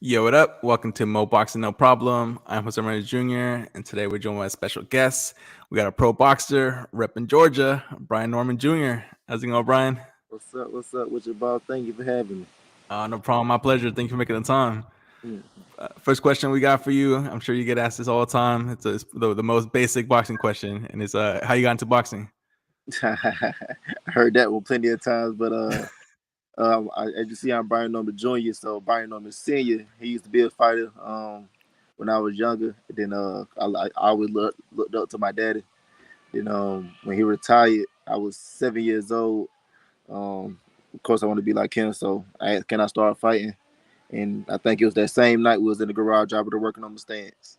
Yo, what up? Welcome to Mo Boxing No Problem. I'm Jose Ramirez Jr., and today we're joined by a special guest. We got a pro boxer repping Georgia, Brian Norman Jr. How's it going, Brian? What's up? What's up with your ball? Thank you for having me. No problem. My pleasure. Thank you for making the time. Mm. First question we got for you. I'm sure you get asked this all the time. It's the most basic boxing question, and it's how you got into boxing? I heard that one plenty of times, but as you see, I'm Brian Norman Jr., so Brian Norman Senior. He used to be a fighter when I was younger. Then I always looked up to my daddy. Then when he retired, I was 7 years old. Of course, I want to be like him, so I asked, can I start fighting? And I think it was that same night we was in the garage operator working on the stands.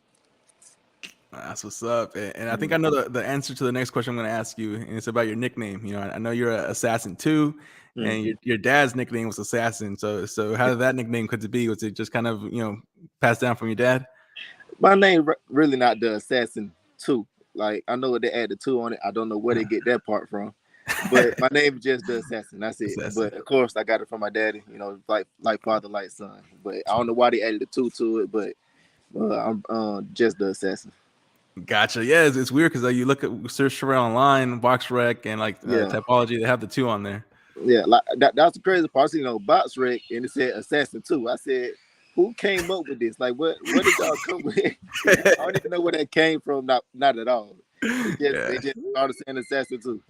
That's what's up. And I think I Mm. know the answer to the next question I'm going to ask you, and it's about your nickname. I know you're an assassin too, and Mm. your dad's nickname was Assassin. So how did that nickname come to be? Was it just kind of passed down from your dad? My name really not the assassin two. Like I know what they add the two on it. I don't know where they get that part from. But my name is just the assassin. That's it. Assassin. But of course I got it from my daddy, like father, like son. But I don't know why they added the two to it, but I'm just the assassin. Gotcha. Yeah, it's weird because you look at search Sherelle online, BoxRec, and like Yeah. Typology. They have the two on there. Yeah, like that's the crazy part. I seen box wreck and it said assassin two. I said, who came up with this? Like what did y'all come with? I don't even know where that came from, not at all. They Yeah. just started saying assassin two.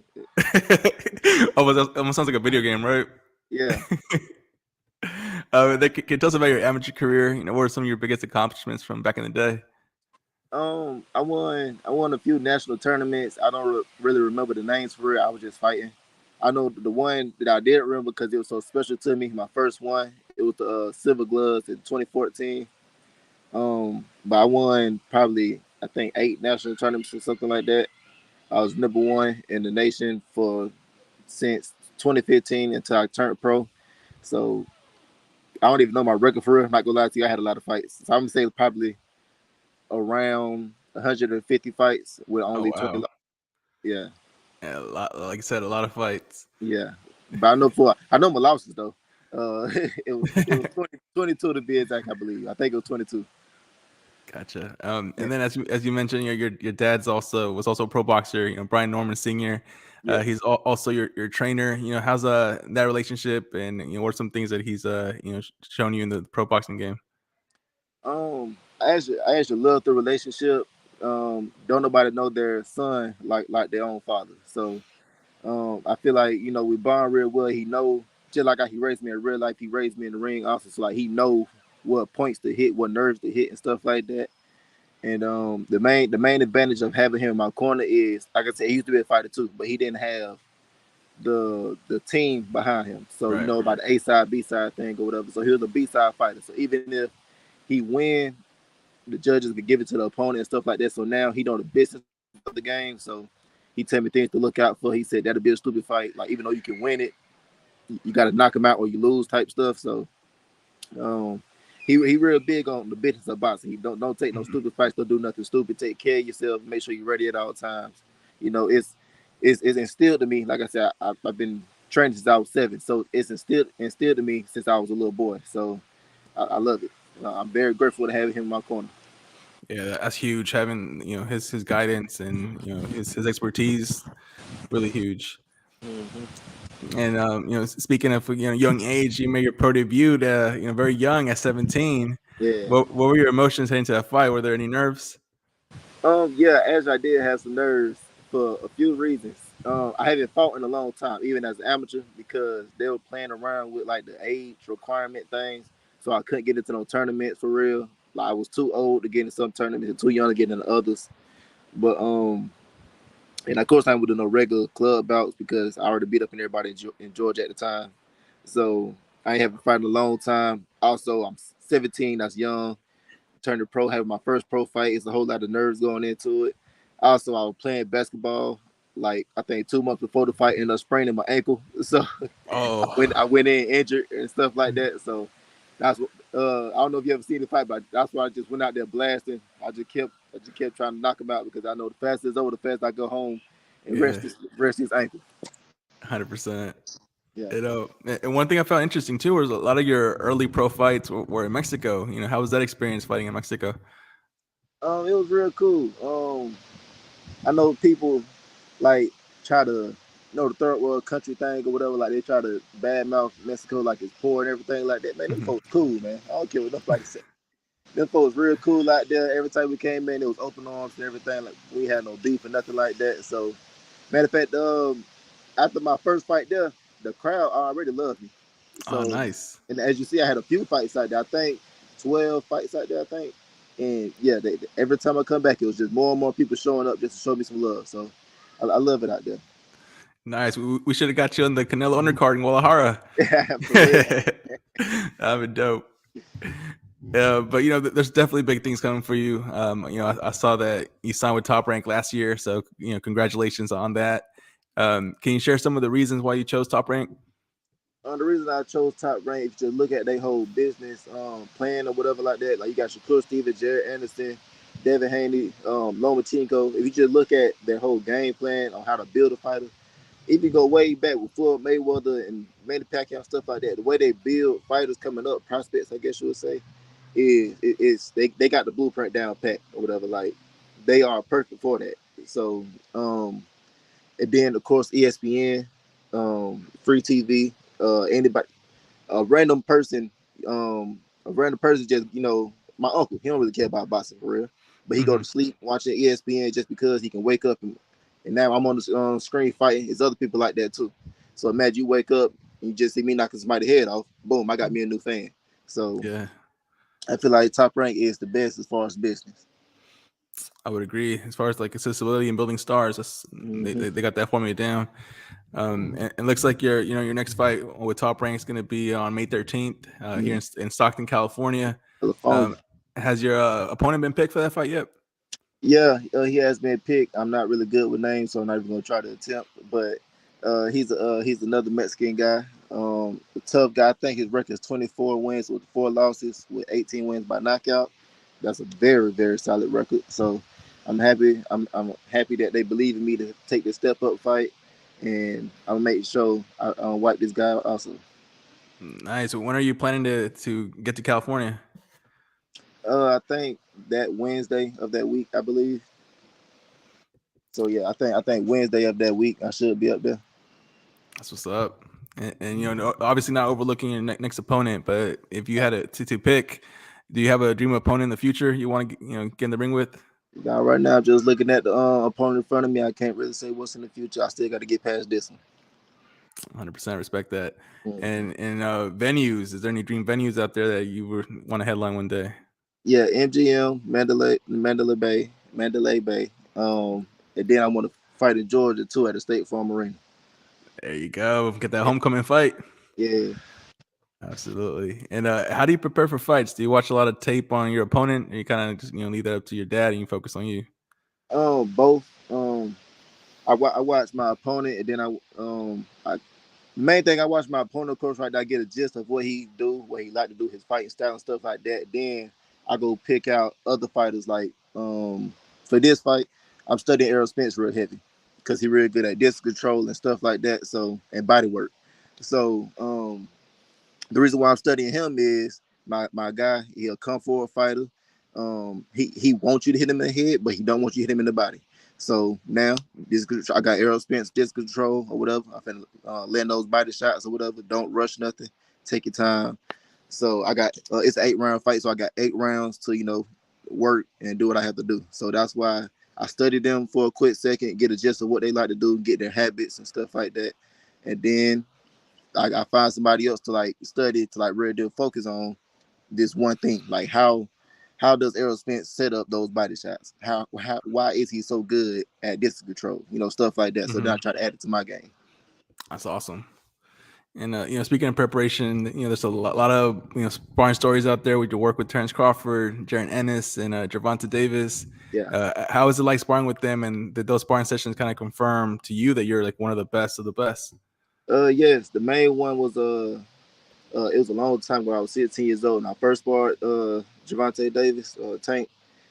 Oh, that almost sounds like a video game, right? Yeah. Can you tell us about your amateur career? What are some of your biggest accomplishments from back in the day? I won a few national tournaments. I don't really remember the names for it. I was just fighting. I know the one that I did remember because it was so special to me. My first one, it was the Silver Gloves in 2014. But I won probably I think 8 national tournaments or something like that. I was number one in the nation for since 2015 until I turned pro. So I don't even know my record for real. I'm not gonna lie to you, I had a lot of fights. So I'm gonna say probably around 150 fights with Oh only 20. wow. Yeah, Yeah, a lot, like I said, a lot of fights. yeah. But I know my losses though. It was 22 to be exact. I believe. I think it was 22. Gotcha. And then as you mentioned, your dad's was also a pro boxer. Brian Norman Senior. Yeah. He's also your trainer. How's that relationship, and what are some things that he's shown you in the pro boxing game? I actually love the relationship. Don't nobody know their son like their own father. So I feel like we bond real well. He know just like how he raised me in real life. He raised me in the ring also. So like he know what points to hit, what nerves to hit, and stuff like that. And the main advantage of having him in my corner is, like I said, he used to be a fighter too, but he didn't have the team behind him. So Right. about the A side, B side thing or whatever. So he was a B side fighter. So even if he win, the judges could give it to the opponent and stuff like that. So now he know the business of the game. So he tell me things to look out for. He said that'll be a stupid fight. Like even though you can win it, you got to knock him out or you lose type stuff. So um, he real big on the business of boxing. He don't take no Mhm. stupid fights. Don't do nothing stupid. Take care of yourself. Make sure you're ready at all times. It's instilled to me. Like I said, I've been training since I was 7, so it's instilled to me since I was a little boy. So I love it. I'm very grateful to have him in my corner. Yeah, that's huge. Having his guidance and his expertise, really huge. Hmm. And speaking of young age, you made your pro debut very young at 17. Yeah. What were your emotions heading to that fight? Were there any nerves? Yeah, as I did have some nerves for a few reasons. I haven't fought in a long time, even as an amateur, because they were playing around with like the age requirement things. So I couldn't get into no tournaments for real. Like I was too old to get in some tournaments and too young to get into others. But and of course I wouldn't do no regular club bouts because I already beat up in everybody in Georgia at the time. So I ain't haven't fight in a long time. Also, I'm 17. That's young. Turned to pro, having my first pro fight. It's a whole lot of nerves going into it. Also, I was playing basketball like I think 2 months before the fight, ended up spraining my ankle. So I Oh, went I went in injured and stuff like that. So that's what I don't know if you ever seen the fight, but that's why I just went out there blasting. I just kept trying to knock him out because I know the faster it's over, the faster I go home and yeah, rest his ankle. 100%. Yeah. And one thing I found interesting too was a lot of your early pro fights were in Mexico. How was that experience fighting in Mexico? It was real cool. I know people like try to the third world country thing or whatever. Like they try to badmouth Mexico like it's poor and everything like that. Man, them Mhm. folks cool, man. I don't care what nobody say. Them folks real cool out there. Every time we came in, it was open arms and everything. Like we had no beef or nothing like that. So, matter of fact, after my first fight there, the crowd already loved me. Oh, So, nice. and as you see, I had a few fights out there. I think 12 fights out there. I think, and yeah, every time I come back, it was just more and more people showing up just to show me some love. So, I love it out there. Nice. We should have got you on the Canelo undercard in Guadalajara. For real. That'd be dope. But there's definitely big things coming for you. I saw that you signed with Top Rank last year, so congratulations on that. Can you share some of the reasons why you chose Top Rank? The reason I chose Top Rank, if you just look at their whole business plan or whatever like that, like you got Shakur Stevens, Jared Anderson, Devin Haney, Lomachenko. If you just look at their whole game plan on how to build a fighter, if you go way back with Floyd Mayweather and Manny Pacquiao and stuff like that, the way they build fighters coming up, prospects, I guess you would say, is they got the blueprint down pat or whatever. Like they are perfect for that. So and then of course ESPN, free TV, anybody, a random person just my uncle. He don't really care about boxing for real, but he go Hmm. to sleep watching ESPN just because he can wake up and now I'm on the screen fighting. There's other people like that too. So imagine you wake up and you just see me knocking somebody's head off. Boom, I got me a new fan. So Yeah, I feel like Top Rank is the best as far as business. I would agree. As far as like accessibility and building stars, they, Mm-hmm. they they got that formula down. And it looks like your next fight with Top Rank is going to be on May 13th here Mm-hmm. in Stockton, California. California. Um, has your opponent been picked for that fight yet? Yeah, he has been picked. I'm not really good with names, so I'm not even gonna try to attempt. But he's another Mexican guy. A tough guy. I think his record is 24 wins with 4 losses, with 18 wins by knockout. That's a very very solid record. So I'm happy. I'm happy that they believe in me to take this step up fight, and I'll make sure I wipe this guy out also. Nice. When are you planning to get to California? I think that Wednesday of that week, I believe. So yeah, I think Wednesday of that week I should be up there. That's what's up. And obviously not overlooking your next opponent, but if you had to pick, do you have a dream opponent in the future you want to get in the ring with? Now, right now, just looking at the opponent in front of me, I can't really say what's in the future. I still got to get past this one. 100% respect that. Mhm. And venues, is there any dream venues out there that you would want to headline one day? Yeah, MGM, Mandalay Bay. And then I want to fight in Georgia too at the State Farm Arena. There you go. Get that homecoming fight. Yeah, Absolutely. And how do you prepare for fights? Do you watch a lot of tape on your opponent, or you kind of just leave that up to your dad and you focus on you? both. I watch my opponent, and then I main thing I watch my opponent coach right now. I get a gist of what he do, what he like to do, his fighting style and stuff like that. Then I go pick out other fighters. Like for this fight, I'm studying Errol Spence real heavy because he really good at distance control and stuff like that. So and body work. So the reason why I'm studying him is my guy. He a come forward fighter. He wants you to hit him in the head, but he don't want you to hit him in the body. So now this I got Errol Spence disc control or whatever. I finna land those body shots or whatever. Don't rush nothing. Take your time. So I got it's an 8 round fight, so I got 8 rounds to work and do what I have to do. So that's why I study them for a quick second, get a gist of what they like to do, get their habits and stuff like that, and then I find somebody else to like study to like really do focus on this one thing. Like how does Errol Spence set up those body shots? How why is he so good at distance control? Stuff like that. So then I Hmm. try to add it to my game. That's awesome. And speaking of preparation, there's a lot of sparring stories out there. We could work with Terrence Crawford, Jaron Ennis, and Gervonta Davis. Yeah. How is it like sparring with them? And did those sparring sessions kind of confirm to you that you're like one of the best of the best? Yes, the main one was it was a long time ago. I was 16 years old, and I first sparred Javante Davis, Tank.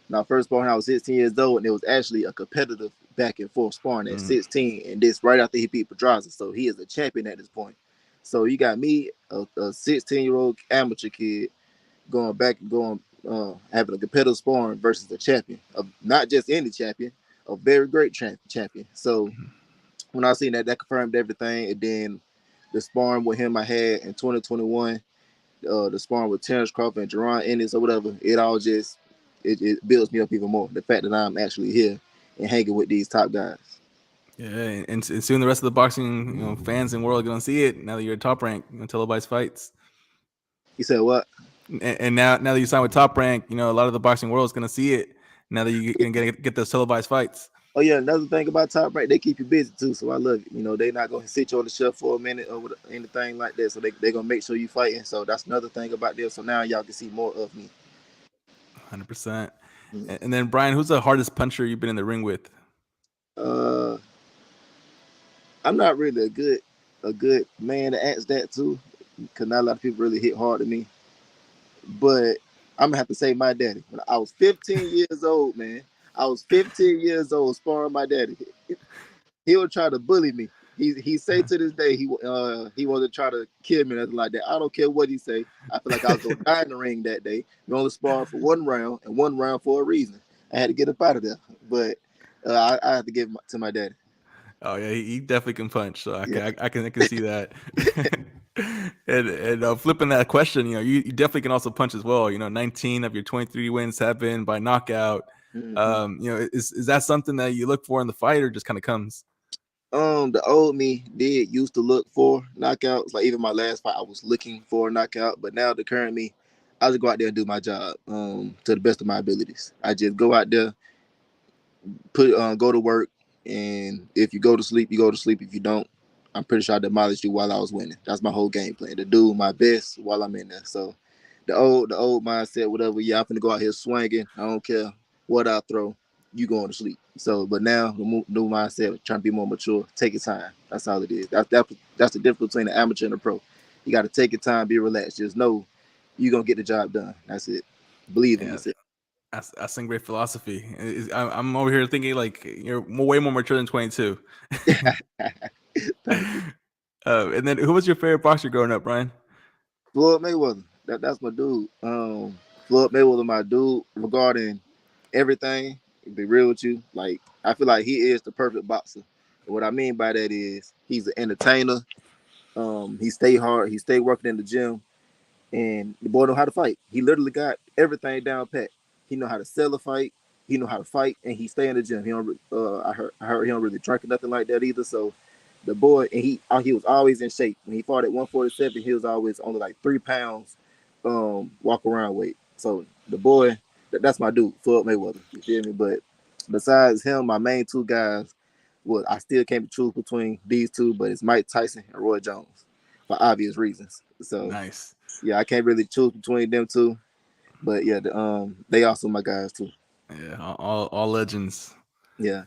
And I first sparred when I was 16 years old, and it was actually a competitive back and forth sparring at Mm. 16. And this right after he beat Pedraza, so he is a champion at this point. So you got me, a 16-year-old amateur kid, having a competitive sparring versus a champion of not just any champion, a very great champion. So when I seen that, that confirmed everything. And then the sparring with him I had in 2021, the sparring with Terrence Crawford and Jerron Ennis or whatever, it builds me up even more. The fact that I'm actually here and hanging with these top guys. Yeah, and soon the rest of the boxing fans in the world are gonna see it. Now that you're at Top Rank, televised fights. You said what? And now that you signed with Top Rank, a lot of the boxing world is gonna see it. Now that you can get those televised fights. Oh yeah, another thing about Top Rank, they keep you busy too, so I love it. They're not gonna sit you on the shelf for a minute or anything like that. So they're gonna make sure you fighting. So that's another thing about this. So now y'all can see more of me. 100%. And then Brian, who's the hardest puncher you've been in the ring with? I'm not really a good man to ask that too, because not a lot of people really hit hard at me. But I'm gonna have to say my daddy. When I was 15 years old, man, I was 15 years old sparring my daddy. He would try to bully me. He say to this day he wanted to try to kill me, nothing like that. I don't care what he say. I feel like I was gonna die in the ring that day. We only sparred for one round, and one round for a reason. I had to get up out of there, but I had to give it to my daddy. Oh yeah, he definitely can punch. So I can see that. and flipping that question, you definitely can also punch as well. 19 of your 23 wins have been by knockout. Mm-hmm. Is that something that you look for in the fight, or just kind of comes? The old me used to look for knockouts. Like even my last fight, I was looking for a knockout. But now the current me, I just go out there and do my job to the best of my abilities. I just go out there, go to work, and if you go to sleep, you go to sleep. If you don't, I'm pretty sure I demolished you while I was winning. That's my whole game plan, to do my best while I'm in there. So the old mindset, whatever. Yeah, I'm gonna go out here swinging. I don't care what I throw. You going to sleep. So, but now the new mindset, trying to be more mature. Take your time. That's all it is. That's the difference between the amateur and the pro. You got to take your time, be relaxed. Just know you're gonna get the job done. That's it. Believe in yourself. That's some great philosophy. I'm over here thinking like you're way more mature than 22. And then who was your favorite boxer growing up, Brian? Floyd Mayweather. That's my dude. Floyd Mayweather, my dude, regarding everything. To be real with you, like I feel like he is the perfect boxer. And what I mean by that is he's an entertainer. He stay hard. He stay working in the gym, and the boy know how to fight. He literally got everything down pat. He know how to sell a fight. He know how to fight, and he stay in the gym. He don't. I heard he don't really drink or nothing like that either. So the boy, and he was always in shape. When he fought at 147, he was always only like 3 pounds walk around weight. So the boy, that's my dude, Floyd Mayweather. You feel me? But besides him, my main two guys, well, I still can't choose between these two, but it's Mike Tyson and Roy Jones for obvious reasons. So nice. Yeah, I can't really choose between them two. But yeah, they also my guys too. Yeah, all legends. Yeah.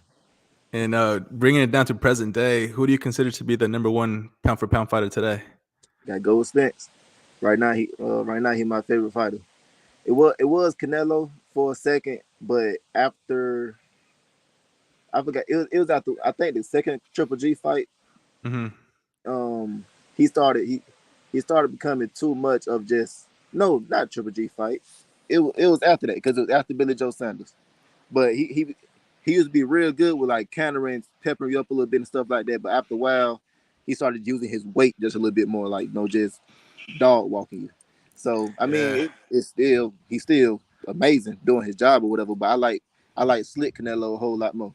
And bringing it down to present day, who do you consider to be the number one pound for pound fighter today? Got go with Spence. Right now he my favorite fighter. It was Canelo for a second, but after I forgot it was after I think the second Triple G fight. Mm-hmm. He started becoming too much of just not Triple G fight. It was after that because it was after Billy Joe Sanders. But he used to be real good with like countering, peppering you up a little bit and stuff like that. But after a while, he started using his weight just a little bit more, like just dog walking you. So I mean, he's still amazing doing his job or whatever. But I like Slick Canelo a whole lot more.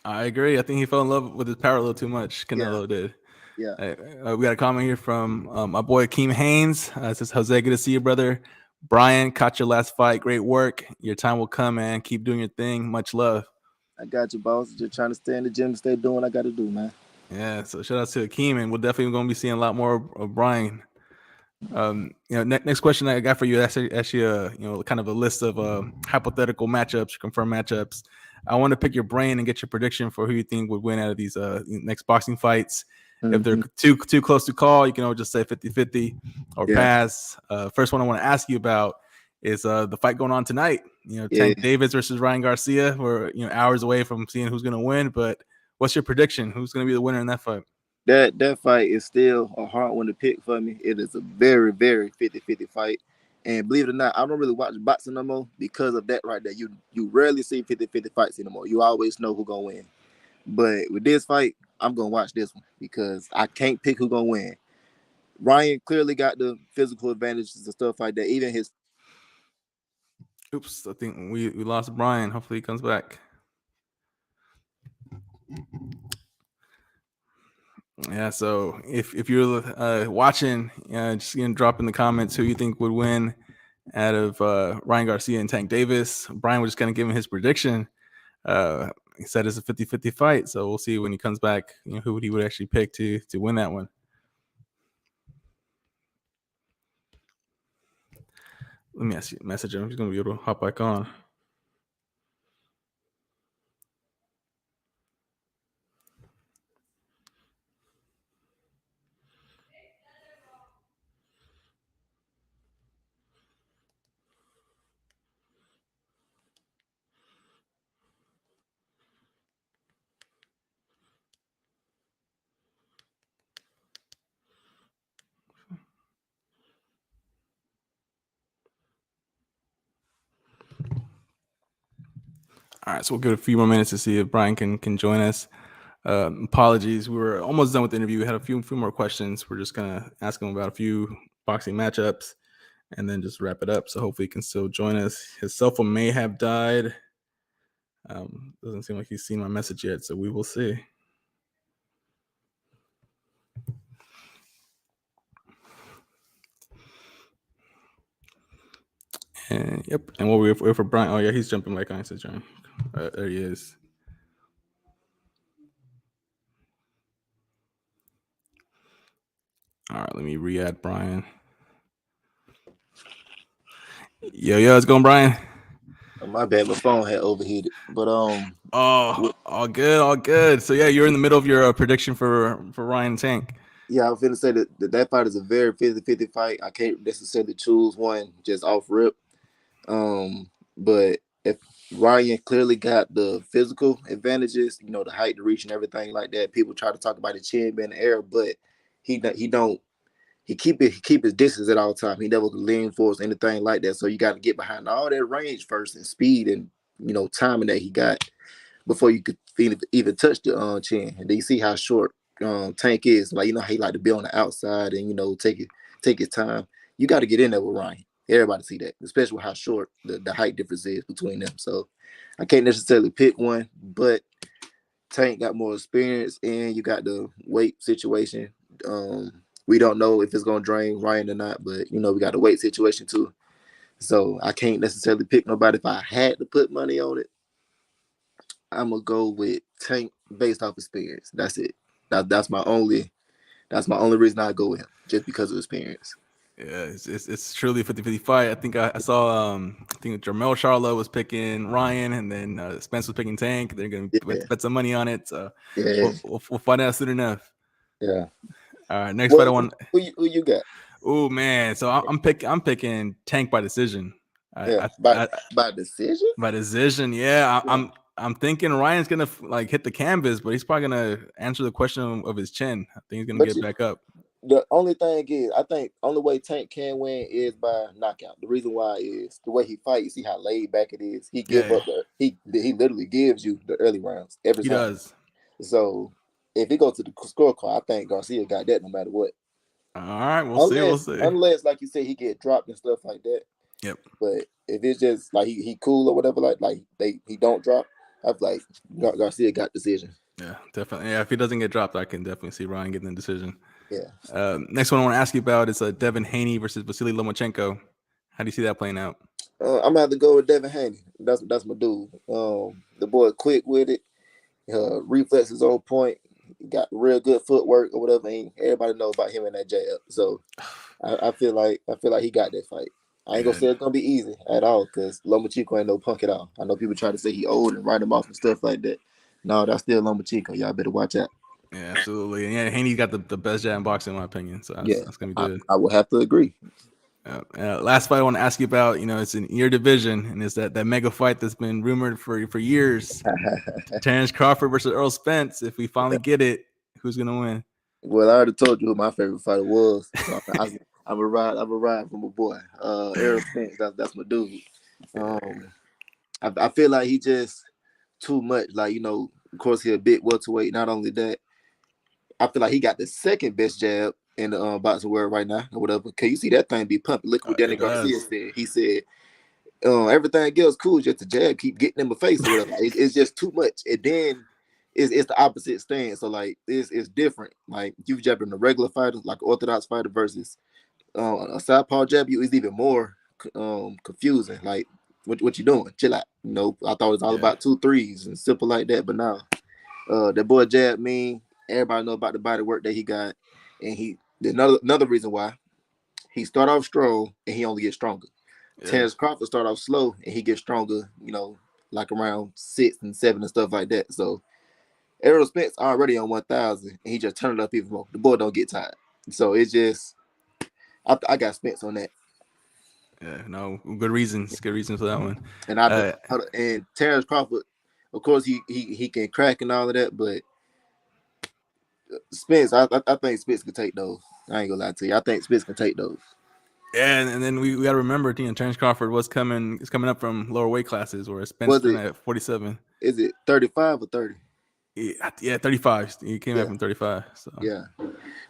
I agree. I think he fell in love with his power a little too much. Canelo did. Yeah. We got a comment here from my boy Keem Haynes. It says, Jose, good to see you, brother. Brian, caught your last fight. Great work. Your time will come, man. Keep doing your thing. Much love. I got you, boss. Just trying to stay in the gym and stay doing what I got to do, man. Yeah, so shout out to Keem, and we're definitely going to be seeing a lot more of Brian. Next question I got for you, actually, kind of a list of hypothetical matchups, confirmed matchups. I want to pick your brain and get your prediction for who you think would win out of these next boxing fights. Mm-hmm. If they're too close to call, you can always just say 50-50 or pass. First one I want to ask you about is the fight going on tonight. Tank Davis versus Ryan Garcia. We're hours away from seeing who's going to win, but what's your prediction? Who's going to be the winner in that fight? that fight is still a hard one to pick for me. It is a very, very 50-50 fight. And believe it or not, I don't really watch boxing no more because of that right there. You rarely see 50-50 fights anymore. You always know who's gonna win. But with this fight, I'm gonna watch this one because I can't pick who's gonna win. Ryan clearly got the physical advantages and stuff like that. Even his Oops, I think we lost Brian. Hopefully he comes back. Yeah, so if you're watching, just drop in the comments who you think would win out of Ryan Garcia and Tank Davis. Brian was just kind of giving his prediction. He said it's a 50-50 fight, so we'll see when he comes back, who he would actually pick to win that one. Let me message him. He's going to be able to hop back on. All right, so we'll give it a few more minutes to see if Brian can join us. Apologies, we were almost done with the interview. We had a few more questions. We're just gonna ask him about a few boxing matchups and then just wrap it up. So hopefully he can still join us. His cell phone may have died. Doesn't seem like he's seen my message yet, so we will see. And yep, and we'll wait for Brian. Oh yeah, he's jumping back on. John. There he is. All right, let me re-add Brian. Yo, it's going, Brian. Oh, my bad, my phone had overheated. But all good. So yeah, you're in the middle of your prediction for Ryan Tank. Yeah, I was gonna say that fight is a very 50-50 fight. I can't necessarily choose one just off rip. But if Ryan clearly got the physical advantages, the height, the reach, and everything like that. People try to talk about his chin being in the air, but he keep his distance at all times. He never lean forwards, anything like that. So you got to get behind all that range first and speed and timing that he got before you could even touch the chin. And then you see how short Tank is. Like how he like to be on the outside and take his time. You got to get in there with Ryan. Everybody see that, especially with how short the height difference is between them. So I can't necessarily pick one, but Tank got more experience and you got the weight situation. We don't know if it's gonna drain Ryan or not, but we got the weight situation too. So I can't necessarily pick nobody. If I had to put money on it, I'm gonna go with Tank based off experience. That's it. That's my only reason I go with him, just because of experience. Yeah, it's truly a 50-50 fight. I think I saw I think Jermell Charlo was picking Ryan, and then Spence was picking Tank. They're gonna bet some money on it. So yeah, we'll find out soon enough. Yeah. All right, next fight I want. Who you got? Oh man, so I'm picking Tank by decision. By decision. By decision, yeah. I'm thinking Ryan's gonna hit the canvas, but he's probably gonna answer the question of his chin. I think he's gonna get back up. The only thing is, I think only way Tank can win is by knockout. The reason why is the way he fights. You see how laid back it is. He he literally gives you the early rounds every time. He does. So if he goes to the scorecard, I think Garcia got that no matter what. All right, we'll see. Unless, like you said, he get dropped and stuff like that. Yep. But if it's just like he cool or whatever, he don't drop, I'm like Garcia got decision. Yeah, definitely. Yeah, if he doesn't get dropped, I can definitely see Ryan getting the decision. Yeah. Next one I want to ask you about is Devin Haney versus Vasily Lomachenko. How do you see that playing out? I'm gonna have to go with Devin Haney. That's my dude. The boy quick with it. Reflexes on point. He got real good footwork or whatever. And everybody knows about him in that jab. So I feel like he got that fight. I ain't gonna say it's gonna be easy at all because Lomachenko ain't no punk at all. I know people try to say he old and write him off and stuff like that. No, that's still Lomachenko. Y'all better watch out. Yeah, absolutely. And yeah, Haney got the best jab in boxing in my opinion. So that's gonna be good. I will have to agree. Last fight I want to ask you about, it's in your division, and it's that mega fight that's been rumored for years. Terrence Crawford versus Earl Spence. If we finally get it, who's gonna win? Well, I already told you who my favorite fighter was. So I'm a ride from my boy. Errol Spence, that's my dude. Um, I feel like he just too much. Like, of course he a big welterweight. Not only that, I feel like he got the second best jab in the boxing world right now, or whatever. Can you see that thing be pumping? Look what Danny It Garcia does. said. He said, everything else cool, just the jab keep getting in my face or whatever. It's just too much. And then it's the opposite stance. So like it's different. Like you jabbing a regular fighter, like an orthodox fighter versus a southpaw jab, you is even more confusing. Like what you doing? Chill out. I thought it was all Yeah. about 2 3s and simple like that, but now that boy jab mean everybody know about the body work that he got, and another reason why he start off strong and he only gets stronger. Yeah. Terrence Crawford start off slow and he gets stronger, like around 6 and 7 and stuff like that. So Errol Spence already on 1,000 and he just turned it up even more. The boy don't get tired. So it's just I got Spence on that. Yeah. No, good reasons. Good reasons for that one. And Uh, and Terrence Crawford, of course he can crack and all of that, but Spence, I think Spence can take those. I ain't gonna lie to you. I think Spence can take those. and then we got to remember, Terrence Crawford is coming up from lower weight classes, where Spence Was in it at 47. is it 35 or 30? Yeah, 35. He came Yeah, back from 35. So yeah.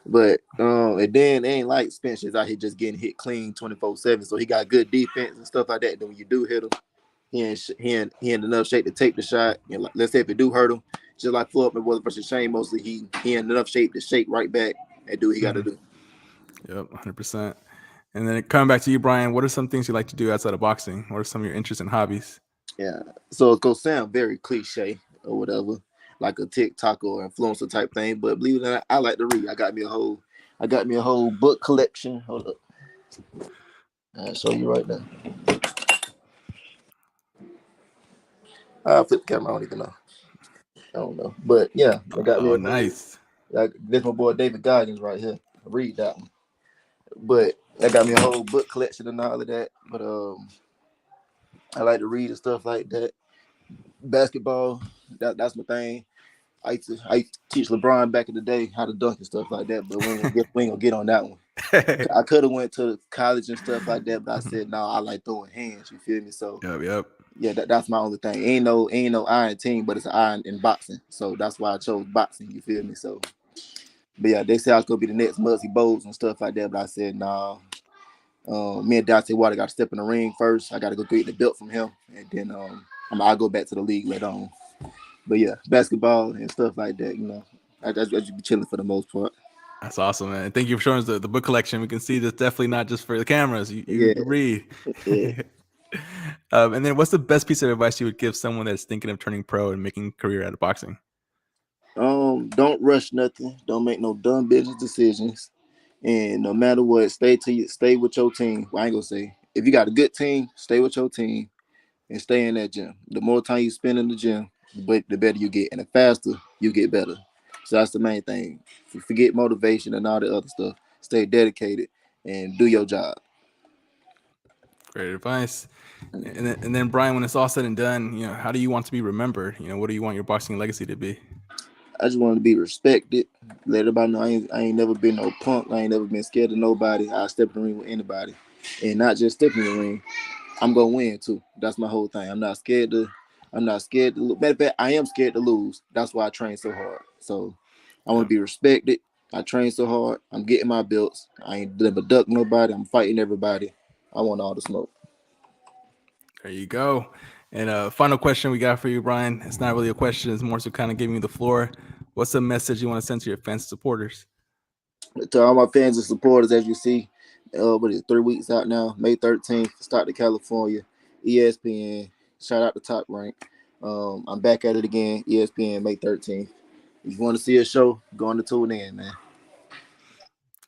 But and then it ain't like Spencer's out here just getting hit clean 24/7. So he got good defense and stuff like that. Then when you do hit him, he in enough shape to take the shot. Like, let's say if it do hurt him, just like Floyd Mayweather versus Shane Mosley, he in enough shape to shake right back and do what he got to do. Yep, 100%. And then coming back to you, Brian, what are some things you like to do outside of boxing? What are some of your interests and hobbies? Yeah. So it's gonna sound very cliche or whatever, like a TikTok or influencer type thing. But believe it or not, I like to read. I got me a whole book collection. Hold up. I'll show you right now. I'll flip the camera. I don't even know. I don't know. But yeah, I got me Oh, a whole. nice. This my boy David Goggins right here. Read that one. But I got me a whole book collection and all of that. But I like to read and stuff like that. Basketball, that's my thing. I used to teach LeBron back in the day how to dunk and stuff like that, but we ain't gonna get on that one. I could have went to college and stuff like that, but I said no. I like throwing hands. You feel me? So Yep. yeah, that's my only thing. Ain't no iron team, but it's an iron in boxing. So that's why I chose boxing. You feel me? So, but yeah, they said I was gonna be the next Muggsy Bogues and stuff like that, but I said no. Me and Dante Water got to step in the ring first. I got to go get the belt from him, and then I'll go back to the league later on. But yeah, basketball and stuff like that. I just be chilling for the most part. That's awesome, man. Thank you for showing us the book collection. We can see that's definitely not just for the cameras. You Yeah, read. yeah. And then what's the best piece of advice you would give someone that's thinking of turning pro and making a career out of boxing? Don't rush nothing. Don't make no dumb business decisions. And no matter what, stay with your team. Well, I ain't gonna say if you got a good team, stay with your team and stay in that gym. The more time you spend in the gym, the better you get, and the faster you get better. So that's the main thing. Forget motivation and all the other stuff. Stay dedicated and do your job. Great advice. And then Brian, when it's all said and done, how do you want to be remembered? What do you want your boxing legacy to be? I just want to be respected. Let everybody know I ain't never been no punk. I ain't never been scared of nobody. I step in the ring with anybody, and not just step in the ring. I'm gonna win too. That's my whole thing. I'm not scared to. Matter of fact, I am scared to lose. That's why I train so hard. So I want to be respected. I train so hard. I'm getting my belts. I ain't never duck nobody. I'm fighting everybody. I want all the smoke. There you go. And final question we got for you, Brian. It's not really a question. It's more so kind of giving you the floor. What's the message you want to send to your fans and supporters? To all my fans and supporters, as you see, what is it, 3 weeks out now, May 13th, start to California, ESPN, shout out to Top Rank. I'm back at it again, ESPN, May 13th. If you want to see a show, go on to tune in, man.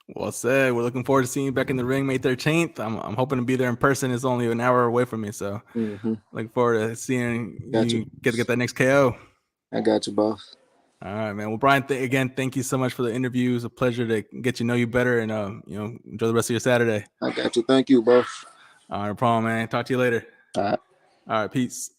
Well said. We're looking forward to seeing you back in the ring May 13th. I'm hoping to be there in person. It's only an hour away from me, so looking forward to seeing you get that next KO. I got you, boss. All right, man. Well, Brian, again, thank you so much for the interview. It was a pleasure to get to know you better, and enjoy the rest of your Saturday. I got you. Thank you, boss. All right, no problem, man. Talk to you later. All right. All right, peace.